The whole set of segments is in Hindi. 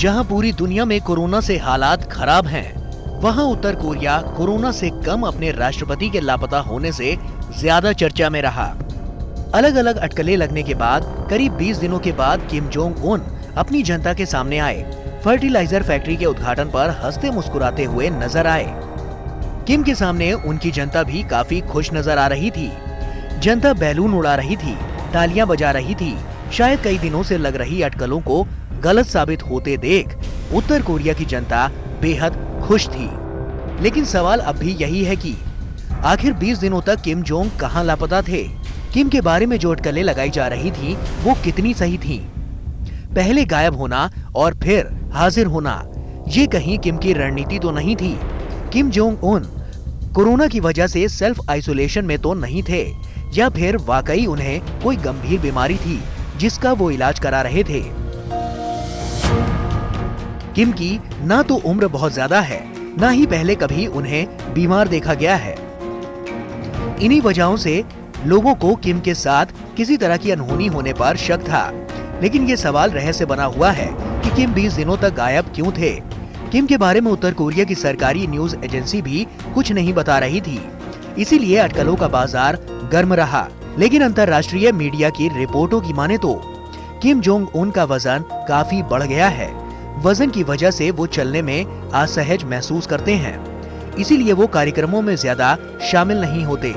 जहां पूरी दुनिया में कोरोना से हालात खराब हैं, वहां उत्तर कोरिया कोरोना से कम अपने राष्ट्रपति के लापता होने से ज्यादा चर्चा में रहा। अलग अलग अटकलें लगने के बाद करीब 20 दिनों के बाद किम जोंग उन अपनी जनता के सामने आए। फर्टिलाइजर फैक्ट्री के उद्घाटन पर हंसते मुस्कुराते हुए नजर आए। किम के सामने उनकी जनता भी काफी खुश नजर आ रही थी। जनता बैलून उड़ा रही थी, तालियां बजा रही थी। शायद कई दिनों से लग रही अटकलों को गलत साबित होते देख उत्तर कोरिया की जनता बेहद खुश थी। लेकिन सवाल अब भी यही है कि आखिर 20 दिनों तक किम जोंग कहां लापता थे? किम के बारे में जो अटकलें लगाई जा रही थी वो कितनी सही थी? पहले गायब होना और फिर हाजिर होना, ये कहीं किम की रणनीति तो नहीं थी? किम जोंग उन कोरोना की वजह से सेल्फ आइसोलेशन में तो नहीं थे, या फिर वाकई उन्हें कोई गंभीर बीमारी थी जिसका वो इलाज करा रहे थे? किम की ना तो उम्र बहुत ज्यादा है, ना ही पहले कभी उन्हें बीमार देखा गया है। इन्हीं वजहों से लोगों को किम के साथ किसी तरह की अनहोनी होने पर शक था। लेकिन ये सवाल रहस्य बना हुआ है कि किम 20 दिनों तक गायब क्यों थे? किम के बारे में उत्तर कोरिया की सरकारी न्यूज एजेंसी भी कुछ नहीं बता रही थी। इसीलिए अटकलों का बाजार गर्म रहा। लेकिन अंतर्राष्ट्रीय मीडिया की रिपोर्टों की माने तो किम जोंग उन का वजन काफी बढ़ गया है। वजन की वजह से वो चलने में असहज महसूस करते हैं, इसीलिए वो कार्यक्रमों में ज्यादा शामिल नहीं होते।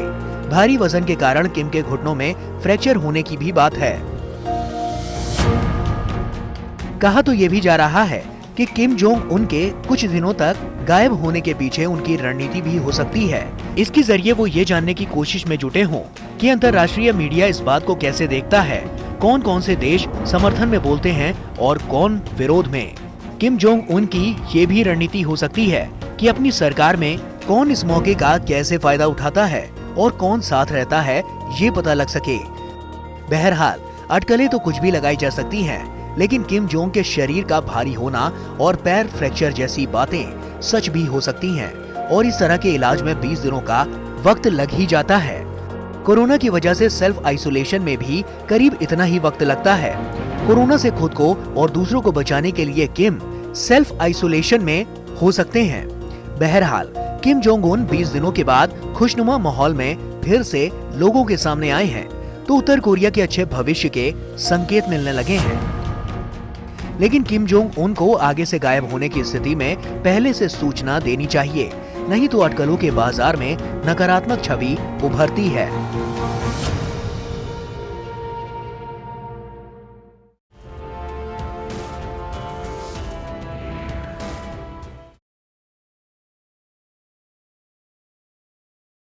भारी वजन के कारण किम के घुटनों में फ्रैक्चर होने की भी बात है। कहा तो ये भी जा रहा है कि किम जोंग उन के कुछ दिनों तक गायब होने के पीछे उनकी रणनीति भी हो सकती है। इसके जरिए वो ये जानने की कोशिश में जुटे हों कि अंतर्राष्ट्रीय मीडिया इस बात को कैसे देखता है, कौन कौन से देश समर्थन में बोलते हैं और कौन विरोध में। किम जोंग उन की ये भी रणनीति हो सकती है कि अपनी सरकार में कौन इस मौके का कैसे फायदा उठाता है और कौन साथ रहता है, ये पता लग सके। बहरहाल अटकलें तो कुछ भी लगाई जा सकती हैं, लेकिन किम जोंग के शरीर का भारी होना और पैर फ्रैक्चर जैसी बातें सच भी हो सकती हैं, और इस तरह के इलाज में 20 दिनों का वक्त लग ही जाता है। कोरोना की वजह से सेल्फ आइसोलेशन में भी करीब इतना ही वक्त लगता है। कोरोना से खुद को और दूसरों को बचाने के लिए किम सेल्फ आइसोलेशन में हो सकते हैं। बहरहाल किम जोंग उन 20 दिनों के बाद खुशनुमा माहौल में फिर से लोगों के सामने आए हैं, तो उत्तर कोरिया के अच्छे भविष्य के संकेत मिलने लगे हैं। लेकिन किम जोंग उन को आगे से गायब होने की स्थिति में पहले से सूचना देनी चाहिए, नहीं तो अटकलों के बाजार में नकारात्मक छवि उभरती है।